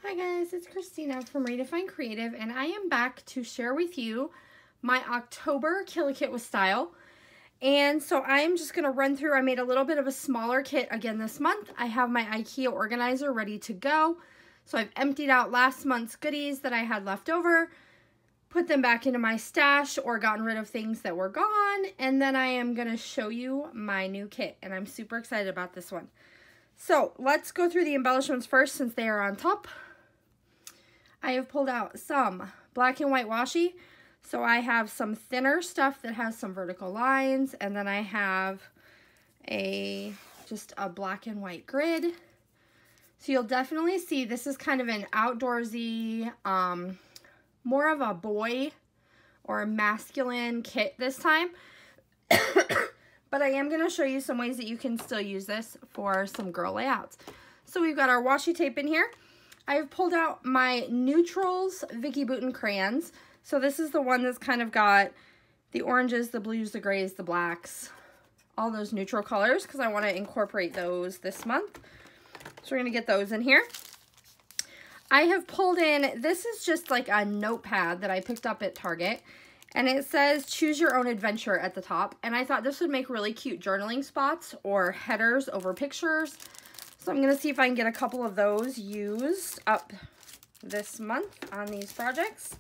Hi guys, it's Christina from Redefine Creative, and I am back to share with you my October Kill a Kit with Style. And so I'm just going to run through. I made a little bit of a smaller kit again this month. I have my IKEA organizer ready to go. So I've emptied out last month's goodies that I had left over, put them back into my stash or gotten rid of things that were gone. And then I am going to show you my new kit, and I'm super excited about this one. So let's go through the embellishments first since they are on top. I have pulled out some black and white washi. So I have some thinner stuff that has some vertical lines, and then I have just a black and white grid. So you'll definitely see this is kind of an outdoorsy, more of a boy or a masculine kit this time. But I am going to show you some ways that you can still use this for some girl layouts. So we've got our washi tape in here. I have pulled out my Neutrals Vicky Bouton crayons. So this is the one that's kind of got the oranges, the blues, the grays, the blacks, all those neutral colors, because I want to incorporate those this month. So we're going to get those in here. I have pulled in, this is just like a notepad that I picked up at Target, and it says choose your own adventure at the top. And I thought this would make really cute journaling spots or headers over pictures. So I'm going to see if I can get a couple of those used up this month on these projects.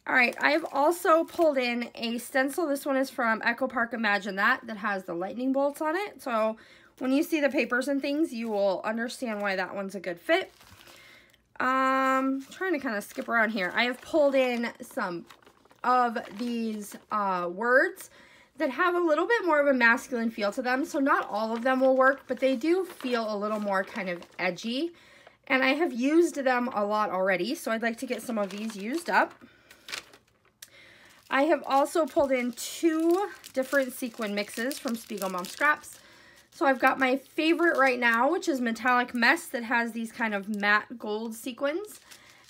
All right, I have also pulled in a stencil. This one is from Echo Park Imagine That has the lightning bolts on it. So when you see the papers and things, you will understand why that one's a good fit. Trying to kind of skip around here. I have pulled in some of these words that have a little bit more of a masculine feel to them. So not all of them will work, but they do feel a little more kind of edgy. And I have used them a lot already, so I'd like to get some of these used up. I have also pulled in 2 different sequin mixes from Spiegel Mom Scraps. So I've got my favorite right now, which is Metallic Mess, that has these kind of matte gold sequins.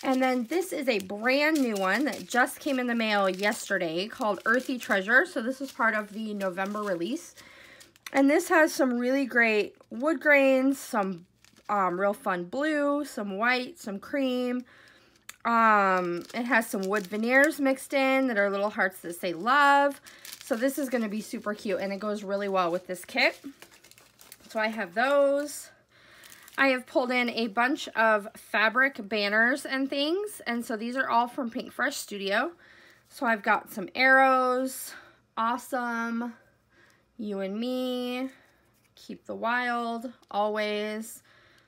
And then this is a brand new one that just came in the mail yesterday called Earthy Treasure. So this is part of the November release. And this has some really great wood grains, some real fun blue, some white, some cream. It has some wood veneers mixed in that are little hearts that say love. So this is going to be super cute, and it goes really well with this kit. So I have those. I have pulled in a bunch of fabric banners and things, and so these are all from Pink Fresh Studio. So I've got some arrows, awesome, you and me, keep the wild, always,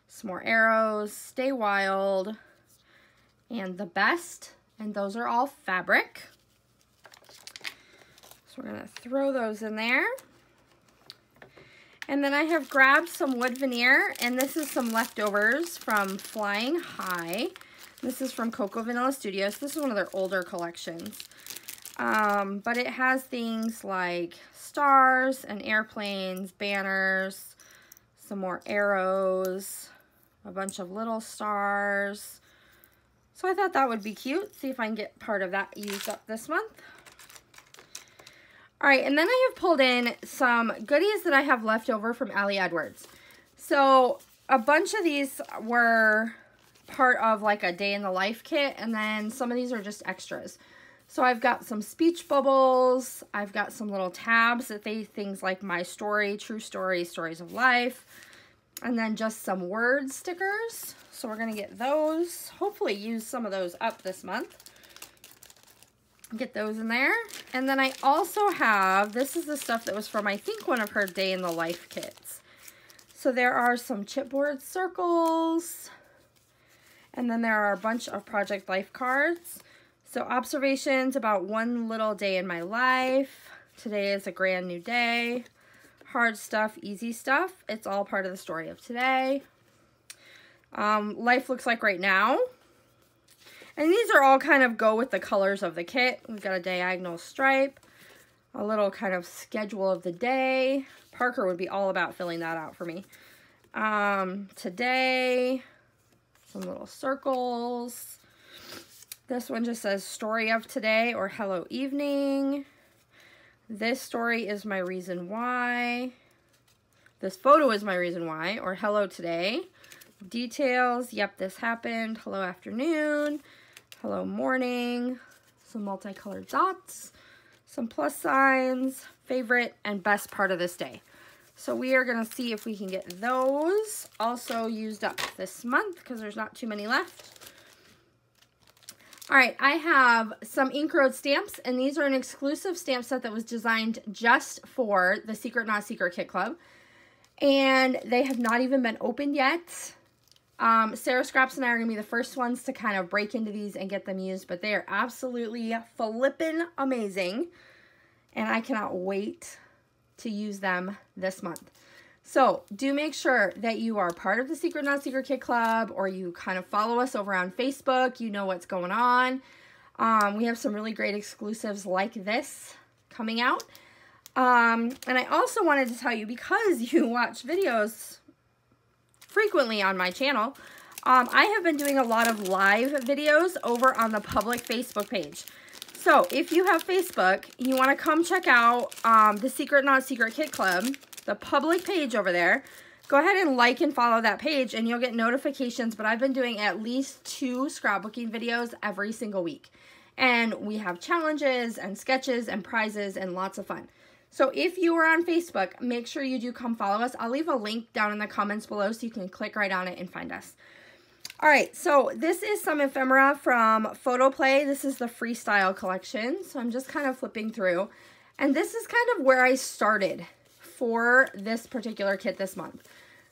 some more arrows, stay wild, and the best, and those are all fabric. So we're gonna throw those in there. And then I have grabbed some wood veneer, and this is some leftovers from Flying High. This is from Cocoa Vanilla Studios. This is one of their older collections. But it has things like stars and airplanes, banners, some more arrows, a bunch of little stars. So I thought that would be cute. See if I can get part of that used up this month. All right, and then I have pulled in some goodies that I have left over from Allie Edwards. So a bunch of these were part of like a day in the life kit, and then some of these are just extras. So I've got some speech bubbles. I've got some little tabs that things like my story, true story, stories of life, and then just some word stickers. So we're gonna get those, hopefully use some of those up this month. Get those in there. And then I also have, this is the stuff that was from, I think, one of her day in the life kits. So there are some chipboard circles, and then there are a bunch of Project Life cards. So observations about one little day in my life. Today is a grand new day. Hard stuff, easy stuff. It's all part of the story of today. Life looks like right now. And these are all kind of go with the colors of the kit. We've got a diagonal stripe, a little kind of schedule of the day. Parker would be all about filling that out for me. Today, some little circles. This one just says story of today or hello evening. This story is my reason why. This photo is my reason why, or hello today. Details, yep, this happened. Hello afternoon, hello morning, some multicolored dots, some plus signs, favorite, and best part of this day. So we are gonna see if we can get those also used up this month because there's not too many left. All right, I have some Ink Road stamps, and these are an exclusive stamp set that was designed just for the Secret Not Secret Kit Club. And they have not even been opened yet. Sarah Scraps and I are going to be the first ones to kind of break into these and get them used, but they are absolutely flippin' amazing. And I cannot wait to use them this month. So do make sure that you are part of the Secret Not Secret Kit Club, or you kind of follow us over on Facebook. You know what's going on. We have some really great exclusives like this coming out. And I also wanted to tell you, because you watch videos frequently on my channel, I have been doing a lot of live videos over on the public Facebook page. So if you have Facebook, you want to come check out the Secret Not Secret Kit Club, the public page over there. Go ahead and like and follow that page and you'll get notifications. But I've been doing at least 2 scrapbooking videos every single week. And we have challenges and sketches and prizes and lots of fun. So if you are on Facebook, make sure you do come follow us. I'll leave a link down in the comments below so you can click right on it and find us. All right, so this is some ephemera from Photo Play. This is the Freestyle collection. So I'm just kind of flipping through. And this is kind of where I started for this particular kit this month.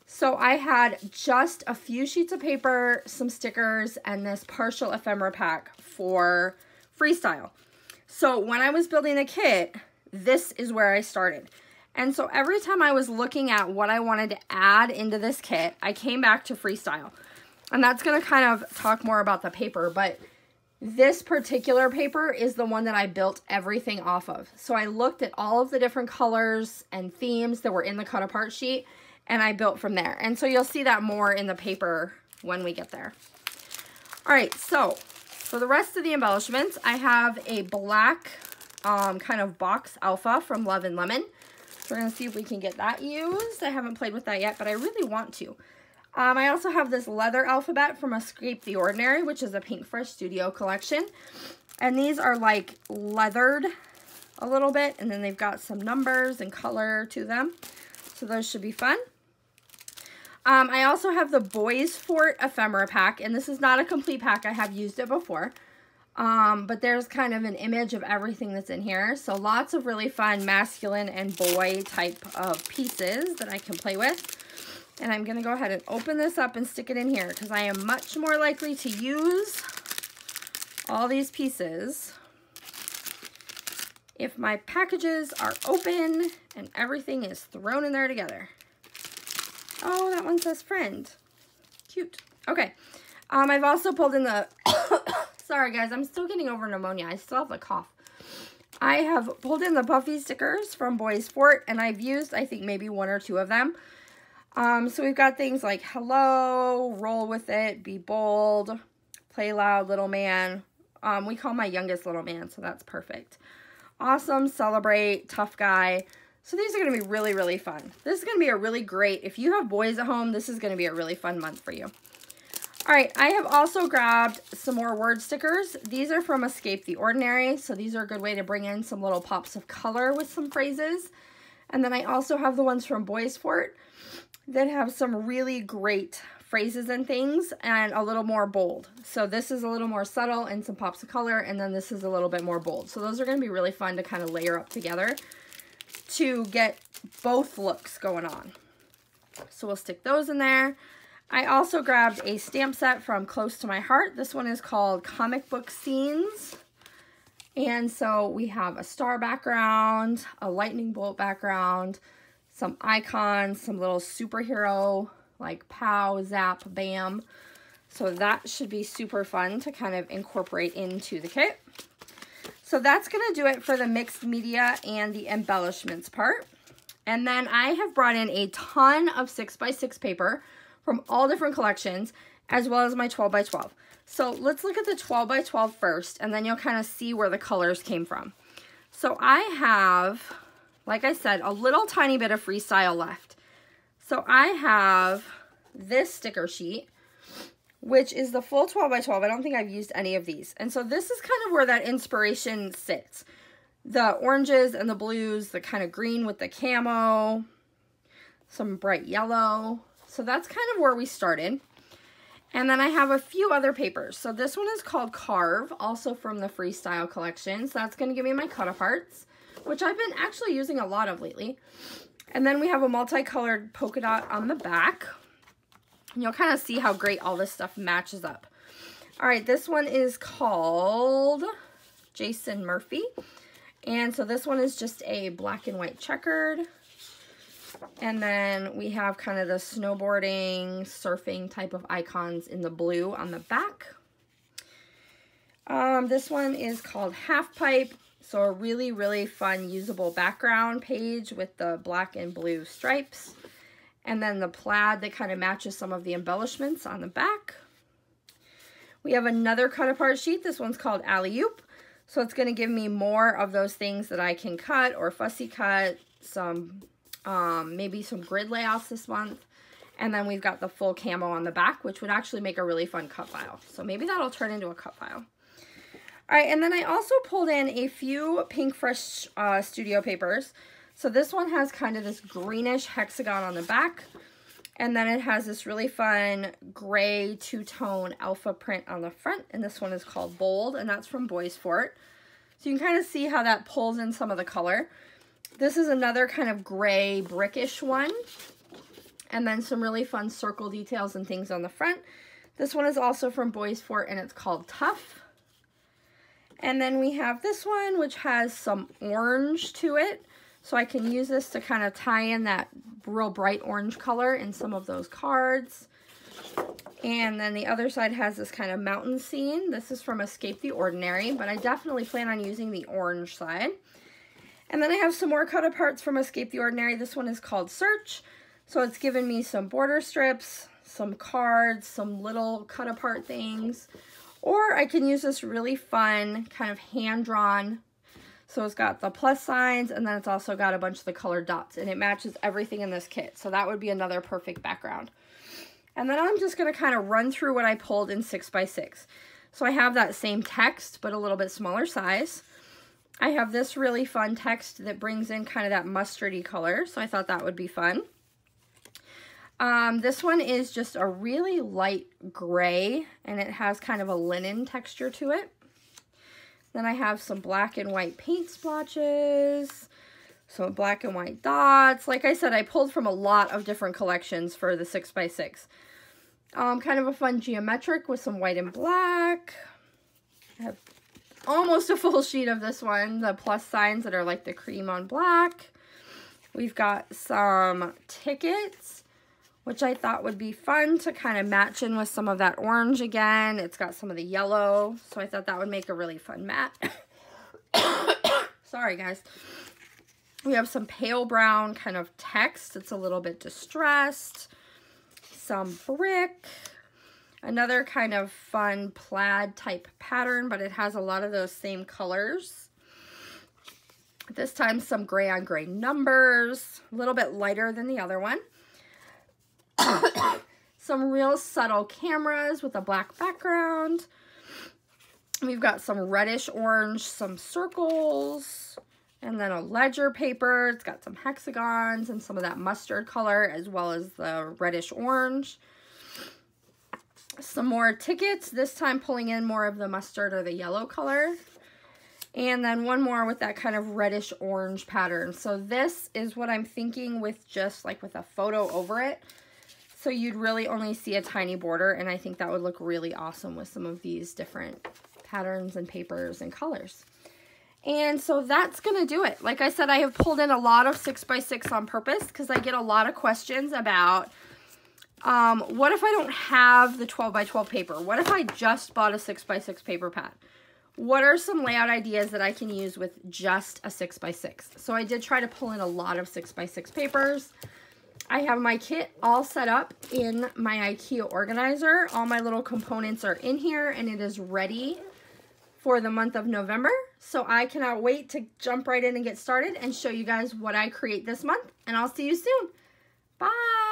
So I had just a few sheets of paper, some stickers, and this partial ephemera pack for Freestyle. So when I was building the kit, this is where I started. And so every time I was looking at what I wanted to add into this kit, I came back to Freestyle. And that's going to kind of talk more about the paper, but this particular paper is the one that I built everything off of. So I looked at all of the different colors and themes that were in the cut apart sheet, and I built from there. And so you'll see that more in the paper when we get there. All right, so for the rest of the embellishments, I have a black kind of box alpha from Love and Lemon. So we're going to see if we can get that used. I haven't played with that yet, but I really want to. I also have this leather alphabet from Escape the Ordinary, which is a Pink Fresh Studio collection. And these are like leathered a little bit, and then they've got some numbers and color to them. So those should be fun. I also have the Boys Fort ephemera pack, and this is not a complete pack. I have used it before. But there's kind of an image of everything that's in here. So lots of really fun masculine and boy type of pieces that I can play with. And I'm going to go ahead and open this up and stick it in here because I am much more likely to use all these pieces if my packages are open and everything is thrown in there together. Oh, that one says friend. Cute. Okay. I've also pulled in the... Sorry, guys. I'm still getting over pneumonia. I still have the cough. I have pulled in the puffy stickers from Boys Fort, and I've used, I think, maybe 1 or 2 of them. So we've got things like hello, roll with it, be bold, play loud, little man. We call my youngest little man, so that's perfect. Awesome, celebrate, tough guy. So these are going to be really, really fun. This is going to be a really great, if you have boys at home, this is going to be a really fun month for you. All right, I have also grabbed some more word stickers. These are from Escape the Ordinary, so these are a good way to bring in some little pops of color with some phrases. And then I also have the ones from Boys Fort that have some really great phrases and things and a little more bold. So this is a little more subtle and some pops of color, and then this is a little bit more bold. So those are going to be really fun to kind of layer up together to get both looks going on. So we'll stick those in there. I also grabbed a stamp set from Close to My Heart. This one is called Comic Book Scenes. And so we have a star background, a lightning bolt background, some icons, some little superhero like pow, zap, bam. So that should be super fun to kind of incorporate into the kit. So that's going to do it for the mixed media and the embellishments part. And then I have brought in a ton of 6x6 paper from all different collections, as well as my 12x12. So let's look at the 12x12 first, and then you'll kind of see where the colors came from. So I have, like I said, a little tiny bit of Freestyle left. So I have this sticker sheet, which is the full 12 by 12. I don't think I've used any of these. And so this is kind of where that inspiration sits. The oranges and the blues, the kind of green with the camo, some bright yellow. So that's kind of where we started. And then I have a few other papers. So this one is called Carve, also from the Freestyle collection. So that's going to give me my cut-aparts, which I've been actually using a lot of lately. And then we have a multicolored polka dot on the back. And you'll kind of see how great all this stuff matches up. All right, this one is called Jason Murphy. And so this one is just a black and white checkered. And then we have kind of the snowboarding, surfing type of icons in the blue on the back. This one is called Half Pipe. So a really, really fun usable background page with the black and blue stripes. And then the plaid that kind of matches some of the embellishments on the back. We have another cut apart sheet. This one's called Alley Oop. So it's going to give me more of those things that I can cut or fussy cut, some maybe some grid layouts this month. And then we've got the full camo on the back, which would actually make a really fun cut file. So maybe that'll turn into a cut file. All right, and then I also pulled in a few Pink Fresh studio papers. So this one has kind of this greenish hexagon on the back. And then it has this really fun gray two-tone alpha print on the front. And this one is called Bold, and that's from Boys Fort. So you can kind of see how that pulls in some of the color. This is another kind of gray brickish one. And then some really fun circle details and things on the front. This one is also from Boys Fort, and it's called Tough. And then we have this one, which has some orange to it. So I can use this to kind of tie in that real bright orange color in some of those cards. And then the other side has this kind of mountain scene. This is from Escape the Ordinary, but I definitely plan on using the orange side. And then I have some more cut aparts from Escape the Ordinary. This one is called Search. So it's given me some border strips, some cards, some little cut apart things. Or I can use this really fun kind of hand-drawn. So it's got the plus signs, and then it's also got a bunch of the colored dots, and it matches everything in this kit. So that would be another perfect background. And then I'm just going to kind of run through what I pulled in 6x6. So I have that same text, but a little bit smaller size. I have this really fun text that brings in kind of that mustardy color, so I thought that would be fun. This one is just a really light gray, and it has kind of a linen texture to it. Then I have some black and white paint splotches, some black and white dots. Like I said, I pulled from a lot of different collections for the 6x6. Kind of a fun geometric with some white and black. I have almost a full sheet of this one, the plus signs that are like the cream on black. We've got some tickets, which I thought would be fun to kind of match in with some of that orange again. It's got some of the yellow, so I thought that would make a really fun mat. Sorry, guys. We have some pale brown kind of text. It's a little bit distressed. Some brick. Another kind of fun plaid type pattern, but it has a lot of those same colors. This time some gray on gray numbers. A little bit lighter than the other one. Some real subtle cameras with a black background. We've got some reddish orange, some circles, and then a ledger paper. It's got some hexagons and some of that mustard color as well as the reddish orange. Some more tickets, this time pulling in more of the mustard or the yellow color. And then one more with that kind of reddish orange pattern. So this is what I'm thinking with just like with a photo over it. So you'd really only see a tiny border, and I think that would look really awesome with some of these different patterns and papers and colors. And so that's going to do it. Like I said, I have pulled in a lot of 6x6 on purpose because I get a lot of questions about what if I don't have the 12x12 paper? What if I just bought a 6x6 paper pad? What are some layout ideas that I can use with just a 6x6? So I did try to pull in a lot of 6x6 papers. I have my kit all set up in my IKEA organizer. All my little components are in here, and it is ready for the month of November. So I cannot wait to jump right in and get started and show you guys what I create this month. And I'll see you soon. Bye.